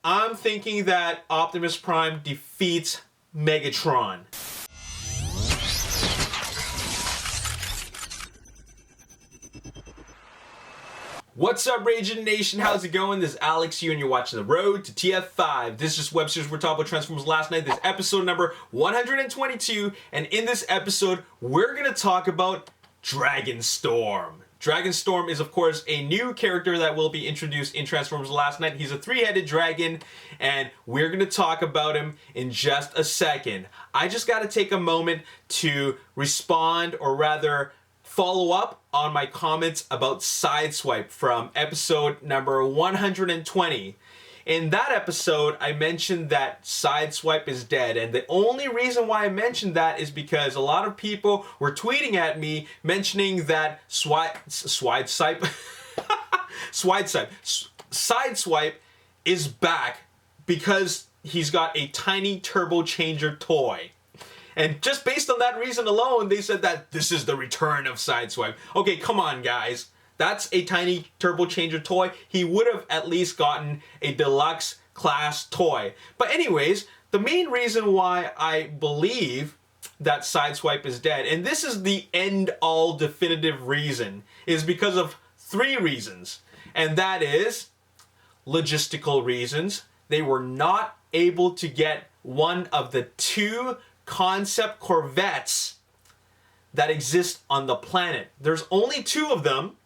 I'm thinking that Optimus Prime defeats Megatron. What's up, Ragin Nation? How's it going? This is Alex here, and you're watching The Road to TF5. This is just web series we're talking about Transformers last night. This is episode number 122, and in this episode, we're gonna talk about Dragonstorm. Dragonstorm is, of course, a new character that will be introduced in Transformers last night. He's a three-headed dragon, and we're going to talk about him in just a second. I just got to take a moment to respond, or rather, follow up on my comments about Sideswipe from episode number 120. In that episode, I mentioned that Sideswipe is dead, and the only reason why I mentioned that is because a lot of people were tweeting at me mentioning that Sideswipe is back because he's got a tiny turbo changer toy. And just based on that reason alone, they said that this is the return of Sideswipe. Okay, come on, guys. That's a tiny turbo changer toy. He would have at least gotten a deluxe class toy. But anyways, the main reason why I believe that Sideswipe is dead, and this is the end-all definitive reason, is because of three reasons. And that is logistical reasons. They were not able to get one of the two concept Corvettes that exist on the planet. There's only two of them,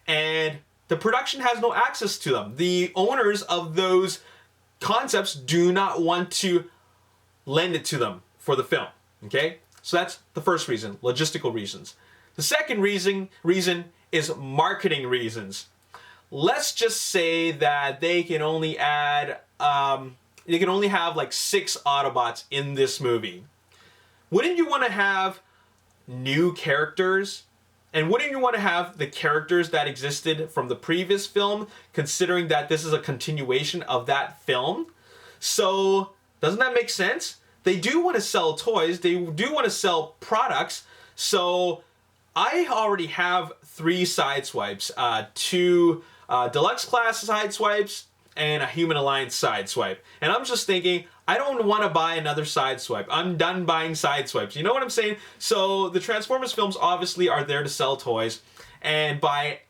and the production has no access to them. The owners of those concepts do not want to lend it to them for the film. Okay? So that's the first reason, logistical reasons. The second reason is marketing reasons. Let's just say that they can only add, they can only have like 6 Autobots in this movie. Wouldn't you want to have new characters? And wouldn't you want to have the characters that existed from the previous film, considering that this is a continuation of that film? So, doesn't that make sense? They do want to sell toys, they do want to sell products, so I already have 3 Sideswipes, 2 deluxe class Sideswipes, and a Human Alliance Sideswipe. And I'm just thinking, I don't want to buy another Sideswipe. I'm done buying Sideswipes. You know what I'm saying? So the Transformers films obviously are there to sell toys. And by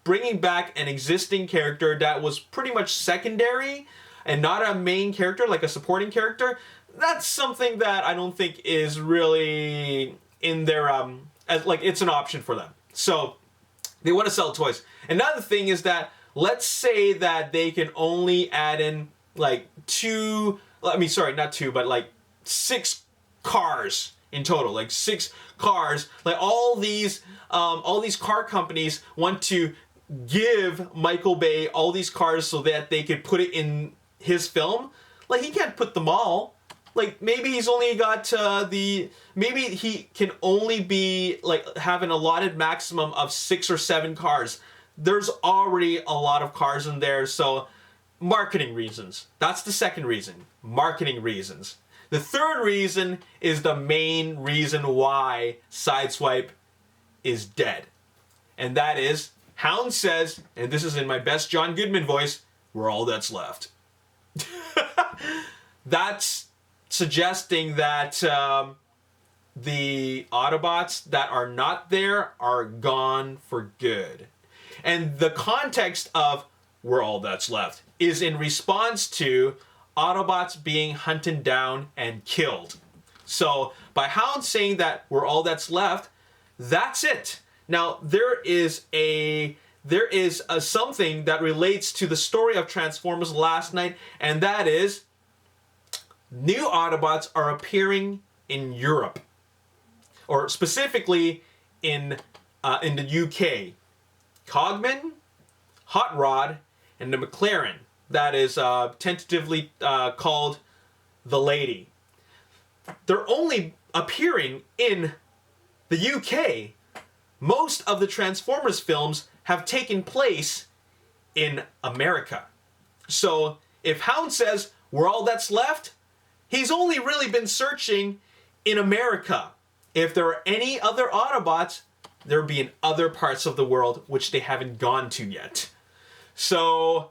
bringing back an existing character that was pretty much secondary and not a main character, like a supporting character, that's something that I don't think is really in their, as like it's an option for them. So they want to sell toys. Another thing is that, let's say that they can only add in like 6 cars in total, like 6 cars. Like all these car companies want to give Michael Bay all these cars so that they could put it in his film. Like he can't put them all. Like maybe he's only got maybe he can only be like have an allotted maximum of 6 or 7 cars. There's already a lot of cars in there, so marketing reasons. That's the second reason, marketing reasons. The third reason is the main reason why Sideswipe is dead. And that is, Hound says, and this is in my best John Goodman voice, we're all that's left. That's suggesting that the Autobots that are not there are gone for good. And the context of we're all that's left is in response to Autobots being hunted down and killed. So by Hound saying that we're all that's left, that's it. Now there is something that relates to the story of Transformers last night, and that is new Autobots are appearing in Europe, or specifically in the UK. Cogman, Hot Rod, and the McLaren, that is tentatively called the Lady. They're only appearing in the UK. Most of the Transformers films have taken place in America. So if Hound says we're all that's left, he's only really been searching in America. If there are any other Autobots, they'll be in other parts of the world which they haven't gone to yet. So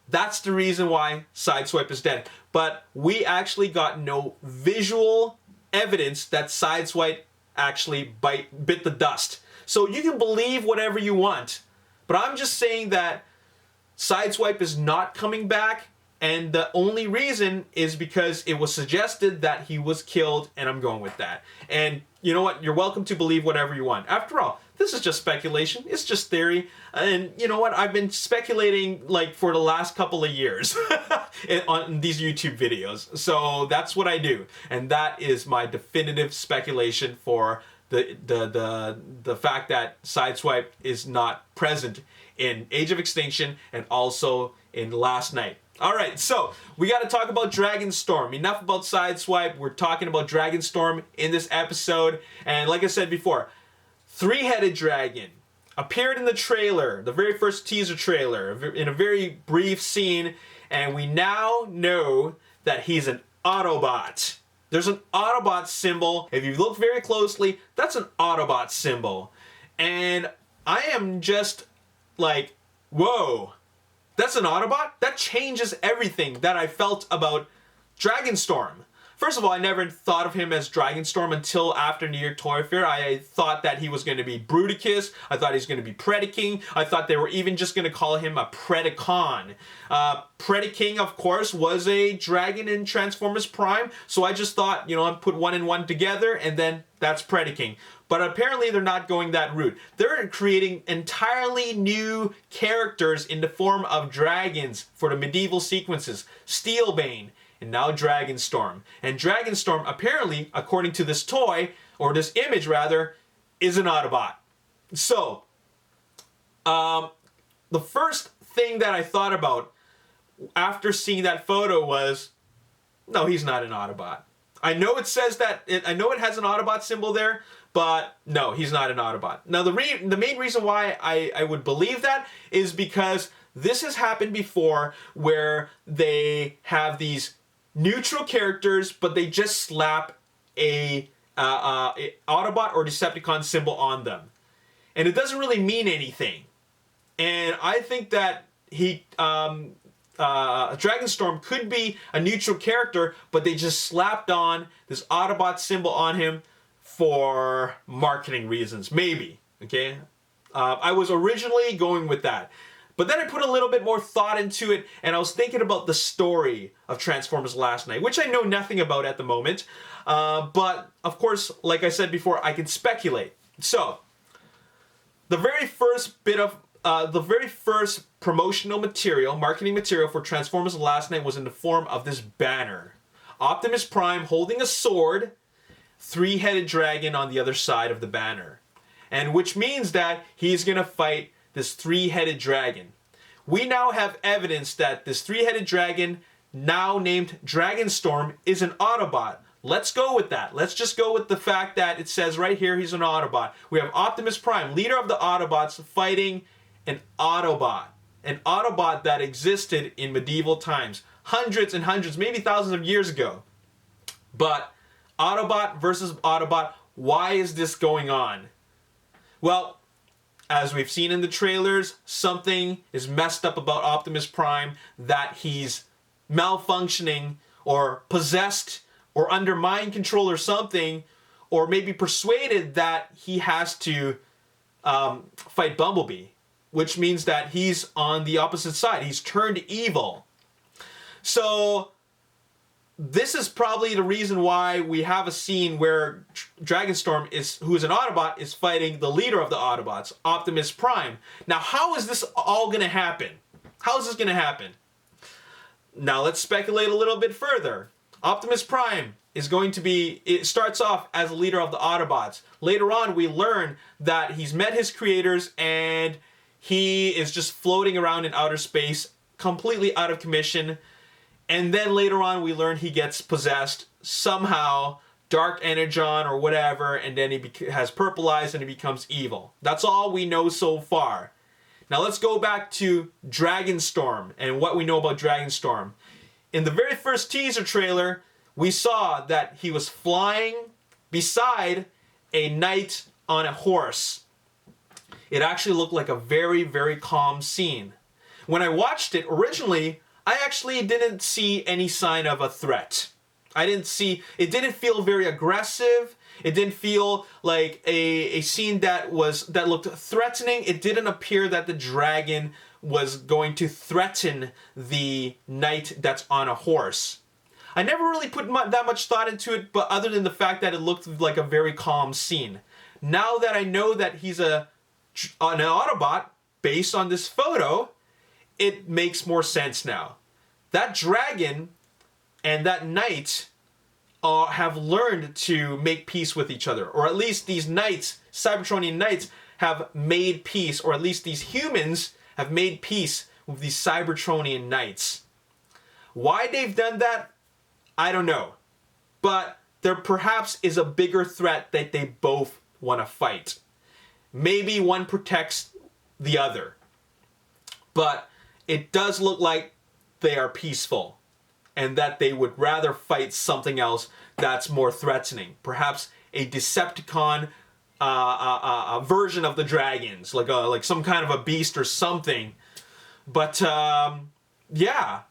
That's the reason why Sideswipe is dead. But we actually got no visual evidence that Sideswipe actually bit the dust. So you can believe whatever you want, but I'm just saying that Sideswipe is not coming back, and the only reason is because it was suggested that he was killed, and I'm going with that. And you know what? You're welcome to believe whatever you want. After all, this is just speculation. It's just theory. And you know what? I've been speculating like for the last couple of years on these YouTube videos. So that's what I do. And that is my definitive speculation for the fact that Sideswipe is not present in Age of Extinction and also in Last Night. Alright, so we got to talk about Dragonstorm. Enough about Sideswipe. We're talking about Dragonstorm in this episode. And like I said before, three-headed dragon appeared in the trailer, the very first teaser trailer, in a very brief scene. And we now know that he's an Autobot. There's an Autobot symbol. If you look very closely, that's an Autobot symbol. And I am just like, whoa. That's an Autobot? That changes everything that I felt about Dragonstorm. First of all, I never thought of him as Dragonstorm until after New York Toy Fair. I thought that he was going to be Bruticus. I thought he was going to be Predaking. I thought they were even just going to call him a Predacon. Predaking, of course, was a dragon in Transformers Prime. So I just thought, you know, I'd put one and one together and then that's Predaking. But apparently they're not going that route. They're creating entirely new characters in the form of dragons for the medieval sequences. Steelbane. And now Dragonstorm. And Dragonstorm, apparently, according to this toy, or this image rather, is an Autobot. So, the first thing that I thought about after seeing that photo was, no, he's not an Autobot. I know it says that, I know it has an Autobot symbol there, but no, he's not an Autobot. Now, the main reason why I would believe that is because this has happened before where they have these neutral characters, but they just slap a Autobot or Decepticon symbol on them. And it doesn't really mean anything. And I think that Dragonstorm could be a neutral character, but they just slapped on this Autobot symbol on him for marketing reasons. Maybe. Okay? I was originally going with that. But then I put a little bit more thought into it, and I was thinking about the story of Transformers Last Night, which I know nothing about at the moment. But, of course, like I said before, I can speculate. So, the very first promotional material, marketing material for Transformers Last Night was in the form of this banner. Optimus Prime holding a sword, three-headed dragon on the other side of the banner. And which means that he's going to fight this three-headed dragon. We now have evidence that this three-headed dragon, now named Dragonstorm, is an Autobot. Let's go with that. Let's just go with the fact that it says right here he's an Autobot. We have Optimus Prime, leader of the Autobots, fighting an Autobot. An Autobot that existed in medieval times. Hundreds and hundreds, maybe thousands of years ago. But Autobot versus Autobot, why is this going on? Well, as we've seen in the trailers, something is messed up about Optimus Prime, that he's malfunctioning or possessed or under mind control or something, or maybe persuaded that he has to fight Bumblebee, which means that he's on the opposite side. He's turned evil. So this is probably the reason why we have a scene where Dragonstorm, who is an Autobot, is fighting the leader of the Autobots, Optimus Prime. Now, how is this all going to happen? How is this going to happen? Now, let's speculate a little bit further. Optimus Prime is going to be, it starts off as a leader of the Autobots. Later on, we learn that he's met his creators and he is just floating around in outer space, completely out of commission. And then later on, we learn he gets possessed somehow, Dark Energon or whatever, and then he has purple eyes and he becomes evil. That's all we know so far. Now let's go back to Dragonstorm and what we know about Dragonstorm. In the very first teaser trailer, we saw that he was flying beside a knight on a horse. It actually looked like a very, very calm scene. when I watched it originally, I actually didn't see any sign of a threat. It didn't feel very aggressive. It didn't feel like a scene that looked threatening. It didn't appear that the dragon was going to threaten the knight that's on a horse. I never really put that much thought into it, but other than the fact that it looked like a very calm scene. Now that I know that he's an Autobot, based on this photo, it makes more sense now. That dragon and that knight have learned to make peace with each other. Or at least these knights, Cybertronian knights, have made peace. Or at least these humans have made peace with these Cybertronian knights. Why they've done that, I don't know. But there perhaps is a bigger threat that they both want to fight. Maybe one protects the other. But it does look like they are peaceful. And that they would rather fight something else that's more threatening. Perhaps a Decepticon a version of the dragons. Like some kind of a beast or something. But yeah.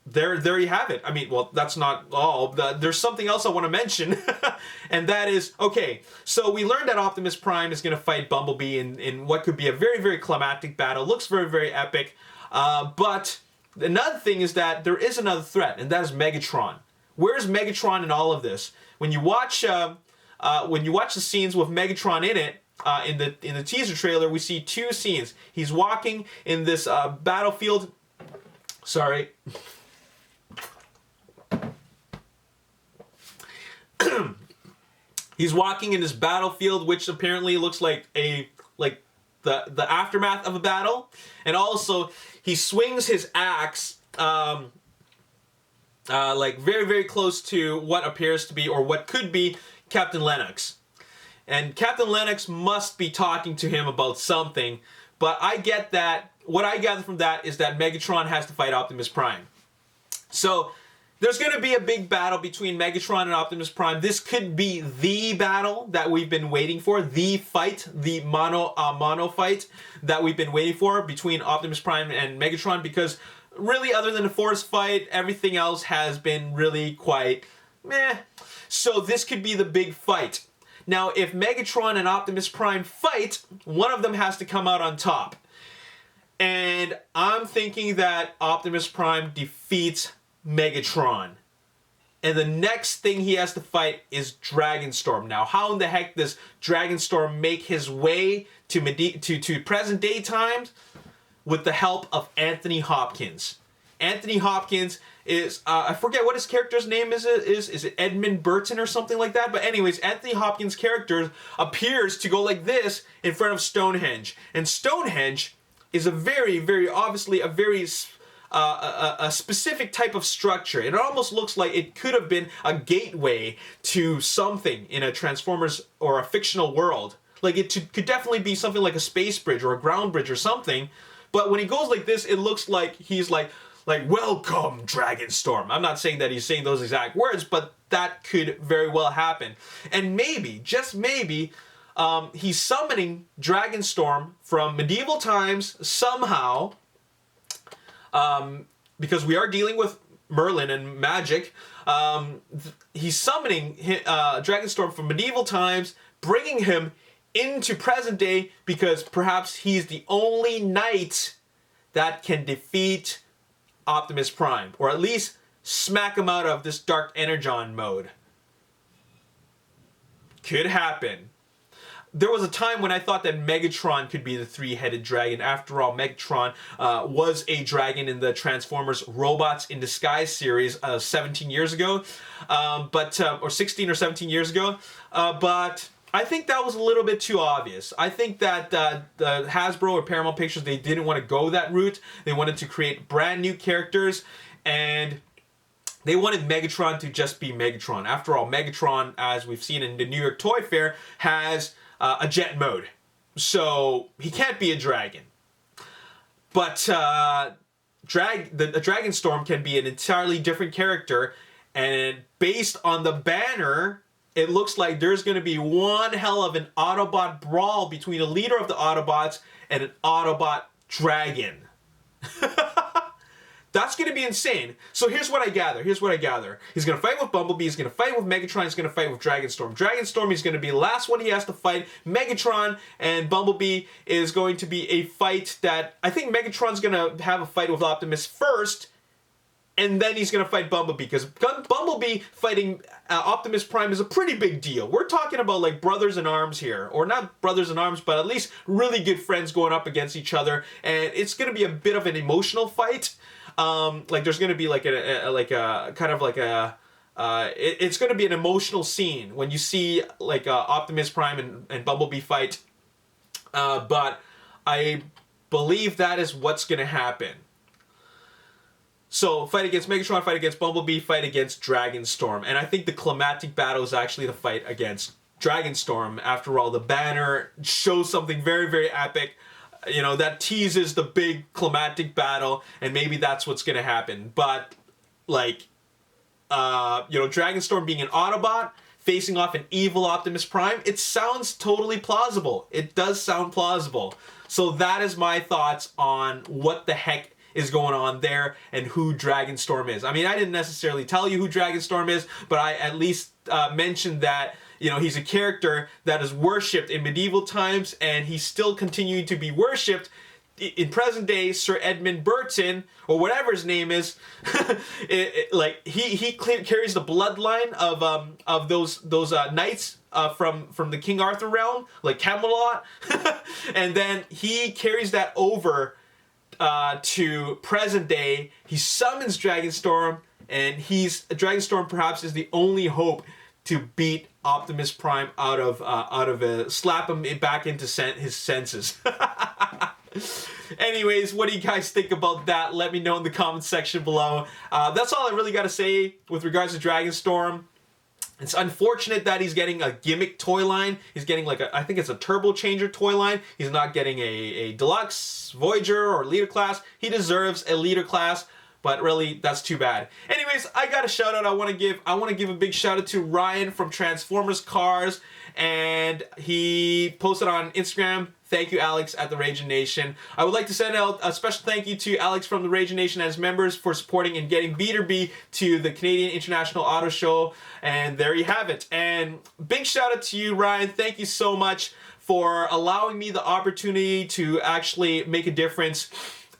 There you have it. I mean, well, that's not all. There's something else I want to mention. And that is, okay, so we learned that Optimus Prime is going to fight Bumblebee in what could be a very, very climactic battle. Looks very, very epic. But another thing is that there is another threat, and that is Megatron. Where's Megatron in all of this? When you watch the scenes with Megatron in it, in the teaser trailer, we see two scenes. He's walking in this battlefield. Sorry. He's walking in this battlefield, which apparently looks like the aftermath of a battle, and also he swings his axe like very, very close to what appears to be, or what could be, Captain Lennox. And Captain Lennox must be talking to him about something, but I get that, what I gather from that is that Megatron has to fight Optimus Prime. So there's going to be a big battle between Megatron and Optimus Prime. This could be the battle that we've been waiting for, the fight, the mono fight that we've been waiting for between Optimus Prime and Megatron, because really, other than the Force fight, everything else has been really quite meh. So this could be the big fight. Now, if Megatron and Optimus Prime fight, one of them has to come out on top. And I'm thinking that Optimus Prime defeats Megatron. And the next thing he has to fight is Dragonstorm. Now, how in the heck does Dragonstorm make his way to present day times? With the help of Anthony Hopkins. Anthony Hopkins is, I forget what his character's name is it Edmund Burton or something like that? But anyways, Anthony Hopkins' character appears to go like this in front of Stonehenge. And Stonehenge is a very, very, obviously a very a specific type of structure. It almost looks like it could have been a gateway to something in a Transformers or a fictional world. Like it could definitely be something like a space bridge or a ground bridge or something. But when he goes like this, it looks like he's like welcome Dragonstorm. I'm not saying that he's saying those exact words, but that could very well happen. And maybe, just maybe, he's summoning Dragonstorm from medieval times somehow. Because we are dealing with Merlin and magic, he's summoning Dragonstorm from medieval times, bringing him into present day, because perhaps he's the only knight that can defeat Optimus Prime, or at least smack him out of this Dark Energon mode. Could happen. There was a time when I thought that Megatron could be the three-headed dragon. After all, Megatron was a dragon in the Transformers Robots in Disguise series 17 years ago, or 16 or 17 years ago. But I think that was a little bit too obvious. I think that the Hasbro or Paramount Pictures, they didn't want to go that route. They wanted to create brand new characters, and they wanted Megatron to just be Megatron. After all, Megatron, as we've seen in the New York Toy Fair, has a jet mode. So he can't be a dragon. But the Dragonstorm can be an entirely different character, and based on the banner, it looks like there's going to be one hell of an Autobot brawl between a leader of the Autobots and an Autobot dragon. That's going to be insane. So here's what I gather. He's going to fight with Bumblebee. He's going to fight with Megatron. He's going to fight with Dragonstorm. Dragonstorm is going to be the last one he has to fight. Megatron and Bumblebee is going to be a fight that... I think Megatron's going to have a fight with Optimus first, and then he's going to fight Bumblebee, because Bumblebee fighting Optimus Prime is a pretty big deal. We're talking about like brothers in arms here. Or not brothers in arms, but at least really good friends going up against each other. And it's going to be a bit of an emotional fight. Like there's going to be like it's going to be an emotional scene when you see like Optimus Prime and Bumblebee fight. But I believe that is what's going to happen. So, fight against Megatron, fight against Bumblebee, fight against Dragonstorm. And I think the climactic battle is actually the fight against Dragonstorm. After all, the banner shows something very, very epic. You know, that teases the big climactic battle, and maybe that's what's going to happen. But, like, Dragonstorm being an Autobot, facing off an evil Optimus Prime, it sounds totally plausible. It does sound plausible. So that is my thoughts on what the heck is going on there and who Dragonstorm is. I mean, I didn't necessarily tell you who Dragonstorm is, but I at least mentioned that, you know, he's a character that is worshipped in medieval times, and he's still continuing to be worshipped in present day. Sir Edmund Burton, or whatever his name is, he carries the bloodline of those knights from the King Arthur realm, like Camelot, and then he carries that over to present day. He summons Dragonstorm, and Dragonstorm perhaps is the only hope to beat Optimus Prime out of slap him back into his senses. Anyways, what do you guys think about that? Let me know in the comment section below. That's all I really got to say with regards to Dragonstorm. It's unfortunate that he's getting a gimmick toy line. He's getting I think it's a Turbo Changer toy line. He's not getting a Deluxe, Voyager, or Leader class. He deserves a Leader class, but really, that's too bad. Anyways, I got a shout out I want to give. I want to give a big shout out to Ryan from Transformers Cars, and he posted on Instagram. Thank you, Alex, at the Ragin Nation. I would like to send out a special thank you to Alex from the Ragin Nation and his members for supporting and getting B2B to the Canadian International Auto Show. And there you have it. And big shout out to you, Ryan. Thank you so much for allowing me the opportunity to actually make a difference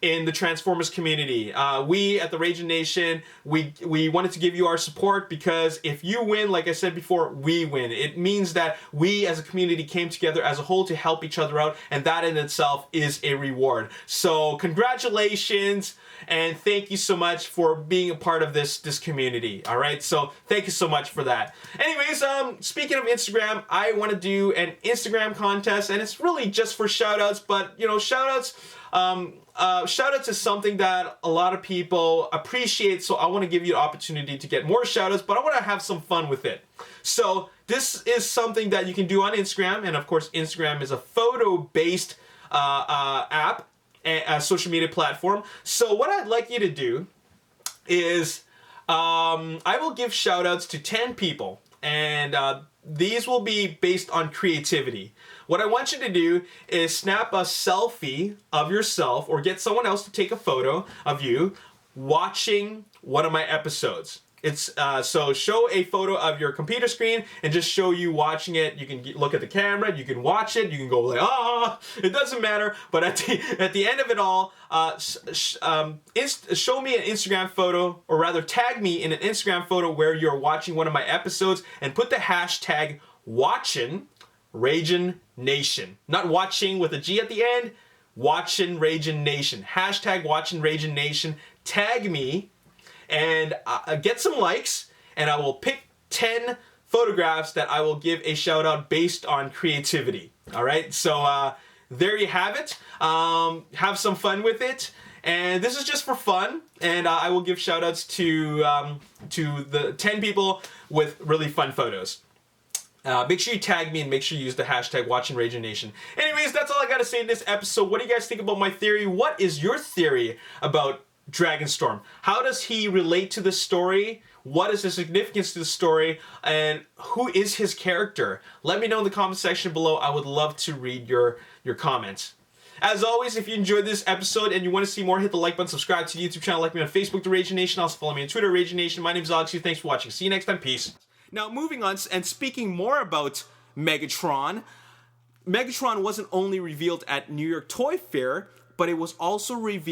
in the Transformers community. We at the Ragin Nation, we wanted to give you our support, because if you win, like I said before, we win. It means that we as a community came together as a whole to help each other out, and that in itself is a reward. So congratulations, and thank you so much for being a part of this community. All right, so thank you so much for that. Anyways, speaking of Instagram, I want to do an Instagram contest, and it's really just for shoutouts, but you know, shoutouts is something that a lot of people appreciate, so I want to give you an opportunity to get more shoutouts, but I want to have some fun with it. So this is something that you can do on Instagram, and of course Instagram is a photo-based app, a social media platform. So what I'd like you to do is I will give shoutouts to 10 people, and these will be based on creativity. What I want you to do is snap a selfie of yourself, or get someone else to take a photo of you watching one of my episodes. It's so show a photo of your computer screen and just show you watching it. You can look at the camera, you can watch it, you can go like, it doesn't matter. But at the end of it all, show me an Instagram photo, or rather tag me in an Instagram photo where you're watching one of my episodes, and put the hashtag watchin' Ragin Nation. Not watching with a G at the end, watchin' Ragin Nation. Hashtag watchin' Ragin Nation. Tag me and get some likes, and I will pick 10 photographs that I will give a shout out based on creativity. All right, so there you have it. Have some fun with it. And this is just for fun, and I will give shout outs to the 10 people with really fun photos. Make sure you tag me, and make sure you use the hashtag WatchingRaginNation. Anyways, that's all I got to say in this episode. What do you guys think about my theory? What is your theory about Dragonstorm? How does he relate to the story? What is the significance to the story? And who is his character? Let me know in the comment section below. I would love to read your comments. As always, if you enjoyed this episode and you want to see more, hit the like button, subscribe to the YouTube channel, like me on Facebook, The Ragin Nation. Also follow me on Twitter, Ragin Nation. My name is Alex. Thanks for watching. See you next time. Peace. Now, moving on, and speaking more about Megatron wasn't only revealed at New York Toy Fair, but it was also revealed